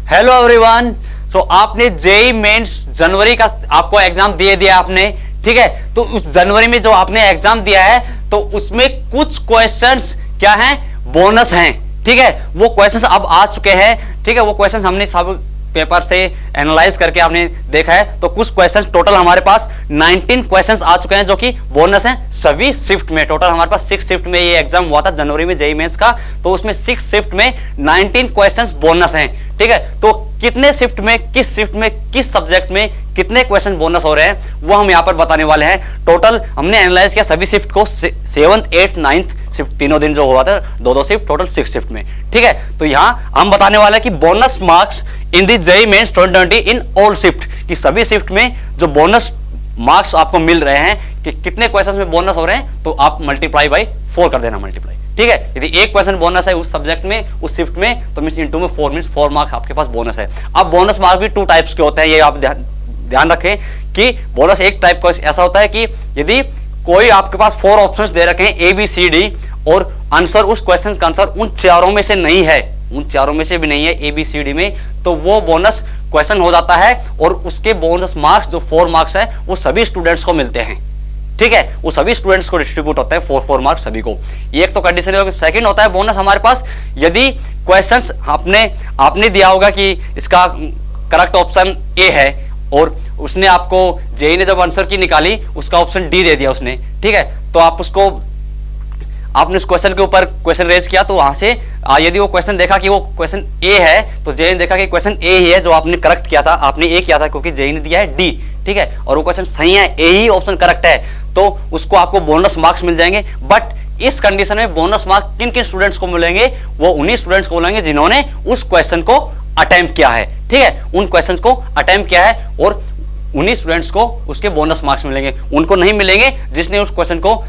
Hello everyone. सो आपने JEE mains जनवरी का आपको एग्जाम दे दिया आपने, ठीक है। तो उस जनवरी में जो आपने एग्जाम दिया है तो उसमें कुछ क्वेश्चंस क्या हैं, बोनस हैं, ठीक है। वो क्वेश्चंस अब आ चुके हैं, ठीक है। वो क्वेश्चंस हमने सब पेपर से एनालाइज करके आपने देखा है। तो कुछ क्वेश्चंस टोटल हमारे पास 19 क्वेश्चंस आ चुके हैं जो कि बोनस हैं सभी शिफ्ट में। टोटल हमारे पास 6 शिफ्ट में ये एग्जाम हुआ था जनवरी में जेईई मेंस का, तो उसमें 6 शिफ्ट में 19 क्वेश्चंस बोनस हैं, ठीक है। तो कितने शिफ्ट में, किस शिफ्ट में, किस सब्जेक्ट में कितने क्वेश्चन बोनस हो रहे हैं वो हम यहां पर बताने वाले हैं। टोटल हमने एनालाइज किया सभी शिफ्ट को, 7th 8th 9th शिफ्ट तीनों दिन जो हुआ था, दो शिफ्ट, टोटल 6 शिफ्ट में, ठीक है। तो यहां हम बताने वाले हैं कि bonus marks in the JEE mains 2020 in all shift, कि सभी शिफ्ट में जो बोनस मार्क्स आपको मिल रहे हैं कि कितने क्वेश्चंस में बोनस हो रहे हैं, तो आप मल्टीप्लाई बाय 4 कर देना, मल्टीप्लाई, ठीक है। यदि एक क्वेश्चन बोनस है उस सब्जेक्ट में, उस शिफ्ट में, तो मींस इनटू में 4 मींस 4 मार्क आपके पास बोनस है। अब बोनस मार्क भी 2 टाइप्स के होते हैं, ये आप ध्यान रखें कि बोनस एक टाइप का ऐसा होता है कि यदि कोई आपके पास 4 ऑप्शंस दे रखे हैं ए बी सी डी और आंसर, उस क्वेश्चन का आंसर उन चारों में से नहीं है, उन चारों में से भी नहीं है ए बी सी डी में, तो वो बोनस क्वेश्चन हो जाता है और उसके बोनस मार्क्स जो 4 मार्क्स है वो सभी स्टूडेंट्स को मिलते हैं, ठीक है। वो सभी स्टूडेंट्स को डिस्ट्रीब्यूट होता है 4 मार्क्स सभी को। ये एक तो कंडीशन है। सेकंड होता है बोनस हमारे पास यदि क्वेश्चंस आपने दिया होगा कि इसका करेक्ट ऑप्शन ए है और उसने आपको जेईई ने जब आंसर की निकाली उसका ऑप्शन डी दे दिया उसने, ठीक है। तो आपने उस क्वेश्चन के ऊपर क्वेश्चन रेज किया, तो वहां से यदि वो क्वेश्चन देखा कि वो क्वेश्चन ए है तो जेईई ने देखा कि क्वेश्चन ए ही है जो आपने करेक्ट किया था, आपने ए किया था क्योंकि जेईई ने दिया है डी, ठीक है, और वो क्वेश्चन सही है, ए ही ऑप्शन करेक्ट है, तो उसको आपको बोनस मार्क्स मिल जाएंगे। बट इस कंडीशन में बोनस मार्क्स किन किन स्टूडेंट्स को मिलेंगे, वो उन्हीं स्टूडेंट्स को मिलेंगे जिन्होंने उस क्वेश्चन को अटेम्प्ट किया है, ठीक है, उन क्वेश्चन को अटेम्प्ट किया है और उन्हीं स्टूडेंट्स को उसके बोनस मार्क्स मिलेंगे। उनको नहीं मिलेंगे जिसने उस क्वेश्चन को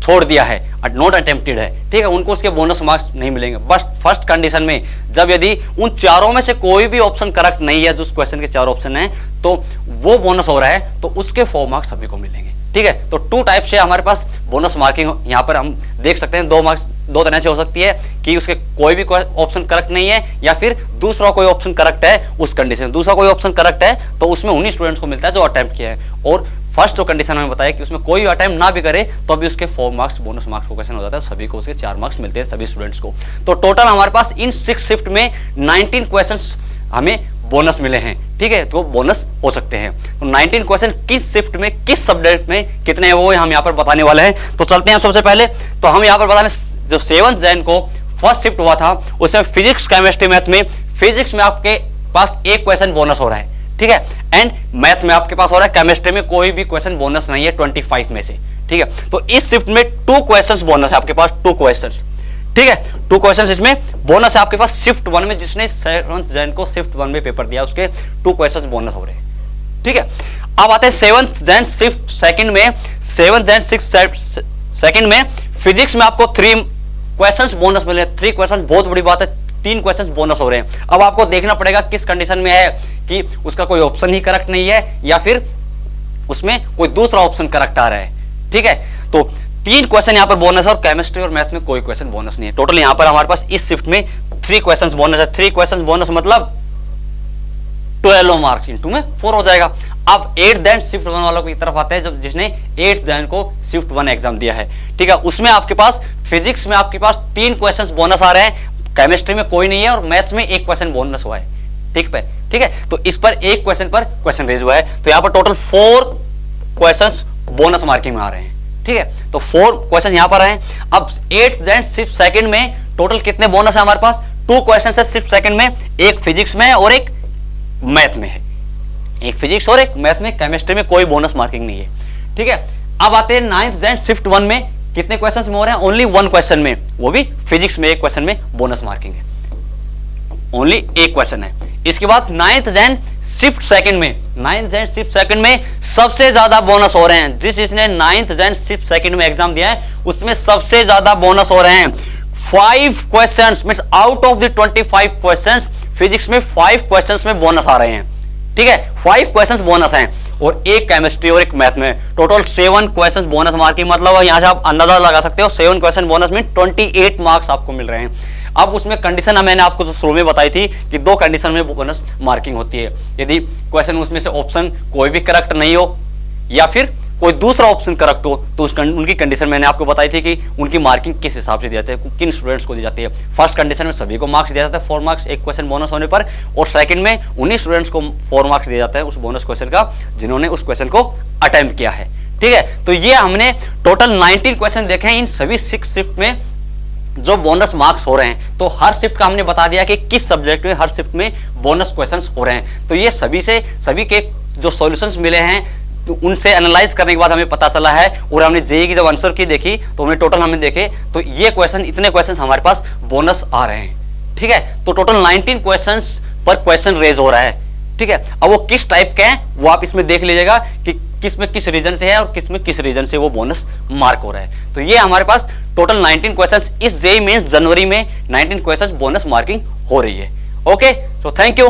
छोड़ दिया है, नॉट अटेम्प्टेड है, ठीक है, उनको उसके बोनस मार्क्स नहीं मिलेंगे। बस फर्स्ट कंडीशन में जब यदि उन चारों में से कोई भी ऑप्शन करेक्ट नहीं है, जो उस क्वेश्चन के 4 ऑप्शन हैं, तो वो बोनस हो रहा है, तो उसके 4 मार्क्स सभी को मिलेंगे, ठीक है। तो 2 टाइप से हमारे पास बोनस मार्किंग यहाँ पर हम देख सकते हैं। 2 तरह से हो सकती है कि उसके कोई भी ऑप्शन करेक्ट नहीं है या फिर दूसरा कोई ऑप्शन करेक्ट है, उस कंडीशन दूसरा कोई ऑप्शन करेक्ट है तो उसमें उन्हीं स्टूडेंट्स को मिलता है जो अटेम्प्ट किया है। और फर्स्ट जो कंडीशन हमें बताया कि उसमें कोई अटेम्प्ट ना भी करे तो भी उसके 4 मार्क्स बोनस मार्क्स को क्वेश्चन हो जाता है, सभी को उसके 4 मार्क्स मिलते हैं सभी स्टूडेंट्स को। तो टोटल हमारे पास इन 6 शिफ्ट में 19 क्वेश्चंस हमें बोनस मिले हैं, ठीक है, तो बोनस हो सकते हैं। तो 19 क्वेश्चन किस शिफ्ट में, किस सब्जेक्ट में कितने हैं वो हम यहाँ पर बताने वाले हैं। तो चलते हैं सबसे पहले, तो हम यहाँ पर बताने जो 7 जैन को फर्स्ट शिफ्ट हुआ था उसमें फिजिक्स, केमिस्ट्री, मैथ में, फिजिक्स में आपके पास 1 क्वेश्चन बोनस हो रहा है, ठीक है, एंड मैथ में आपके पास हो रहा है, केमिस्ट्री में कोई भी क्वेश्चन बोनस नहीं है 25 में से, ठीक है। तो इस शिफ्ट में 2 क्वेश्चंस बोनस है आपके पास, 2 क्वेश्चंस, ठीक है, 2 क्वेश्चंस इसमें बोनस है आपके पास। शिफ्ट 1 में जिसने 7th जैन को शिफ्ट 1 में पेपर दिया उसके 2 क्वेश्चंस बोनस हो रहे हैं, ठीक है। अब आते हैं 7th जैन शिफ्ट सेकंड में। 7th जैन शिफ्ट सेकंड में फिजिक्स में आपको 3 क्वेश्चंस बोनस मिले, 3 क्वेश्चन, बहुत बड़ी बात है, 3 क्वेश्चन बोनस हो रहे हैं। अब आपको देखना पड़ेगा किस कंडीशन में है कि उसका कोई ऑप्शन ही करेक्ट नहीं है या फिर उसमें कोई दूसरा ऑप्शन करेक्ट आ रहा है, ठीक है। तो 3 क्वेश्चन यहां पर बोनस है और केमिस्ट्री और मैथ में कोई क्वेश्चन बोनस नहीं है। टोटल यहां पर हमारे पास इस शिफ्ट में 3 क्वेश्चन बोनस है। 3 क्वेश्चन बोनस मतलब 12 मार्क्स इंटू में 4 हो जाएगा। अब 8th जैन शिफ्ट 1 वालों की तरफ आते हैं, जब जिसने 8th जैन को शिफ्ट 1 एग्जाम दिया है, ठीक है, उसमें आपके पास फिजिक्स में आपके पास 3 क्वेश्चन बोनस आ रहे हैं, केमिस्ट्री में कोई नहीं है और मैथ्स में 1 क्वेश्चन बोनस हुआ है, ठीक है। तो इस पर 1 क्वेश्चन पर क्वेश्चन रेज हुआ है, तो यहां पर टोटल 4 क्वेश्चंस बोनस मार्किंग में आ रहे हैं, ठीक है। तो 4 क्वेश्चन यहां पर हैं। अब 8th जैन शिफ्ट सेकंड में टोटल कितने बोनस है हमारे पास, 2 क्वेश्चन है शिफ्ट सेकंड में, एक फिजिक्स में और एक मैथ में है, एक फिजिक्स और एक मैथ में, केमिस्ट्री में कोई बोनस मार्किंग नहीं है, ठीक है। अब आते हैं 9th जैन शिफ्ट 1 में, कितने क्वेश्चंस में हो रहे हैं, ओनली 1 क्वेश्चन में, वो भी फिजिक्स में 1 क्वेश्चन में बोनस मार्किंग है, ओनली 1 क्वेश्चन है। इसके बाद 9th जैन शिफ्ट सेकंड में, 9th जैन शिफ्ट सेकंड में सबसे ज्यादा बोनस हो रहे हैं, जिसने 9th जैन शिफ्ट सेकंड में एग्जाम दिया है उसमें सबसे ज्यादा बोनस हो रहे हैं। 5 questions means out of the 25 questions physics में 5 क्वेश्चंस में बोनस आ रहे हैं, ठीक है, 5 क्वेश्चंस बोनस हैं और एक केमिस्ट्री और एक मैथ में, टोटल 7 क्वेश्चंस बोनस मार्किंग, मतलब यहां से आप अंदाजा लगा सकते हो 7 क्वेश्चन बोनस में 28 मार्क्स आपको मिल रहे हैं। अब उसमें कंडीशन मैंने आपको जो शुरू में बताई थी कि 2 कंडीशन में बोनस मार्किंग होती है। यदि क्वेश्चन उसमें से ऑप्शन कोई भी करेक्ट नहीं हो या फिर कोई दूसरा ऑप्शन करेक्ट हो, तो उनकी कंडीशन मैंने आपको बताई थी कि उनकी मार्किंग किस हिसाब से दी जाती है, किन स्टूडेंट्स को दी जाती है। फर्स्ट कंडीशन में सभी को मार्क्स दिया जाता है 4 मार्क्स एक क्वेश्चन बोनस होने पर, और सेकंड में उन्हीं स्टूडेंट्स को 4 मार्क्स दिया जाता है उस बोनस क्वेश्चन का जिन्होंने उस क्वेश्चन को अटेम्प्ट किया है। ठीक है, तो ये हमने टोटल 19 क्वेश्चन देखे हैं इन सभी 6 शिफ्ट में जो बोनस मार्क्स हो रहे हैं। तो हर शिफ्ट का हमने बता दिया कि किस सब्जेक्ट में हर शिफ्ट में बोनस क्वेश्चंस हो रहे हैं। तो ये सभी के जो सॉल्यूशंस मिले हैं तो उनसे एनालाइज करने के बाद हमें पता चला है, और हमने जेईई की जब आंसर की देखी तो हमने टोटल हमने देखे तो ये क्वेश्चन इतने क्वेश्चन हमारे पास बोनस आ रहे हैं। ठीक है, तो टोटल 19 क्वेश्चंस पर क्वेश्चन रेज हो रहा है। ठीक है, अब वो किस टाइप के हैं वो आप इसमें देख लीजिएगा कि किस में किस रीजन से है और किस में किस रीजन से वो बोनस मार्क हो रहा है। तो ये हमारे पास टोटल 19 क्वेश्चंस इस जेईई मेंस जनवरी में 19 क्वेश्चंस बोनस मार्किंग हो रही है। Okay, so thank you.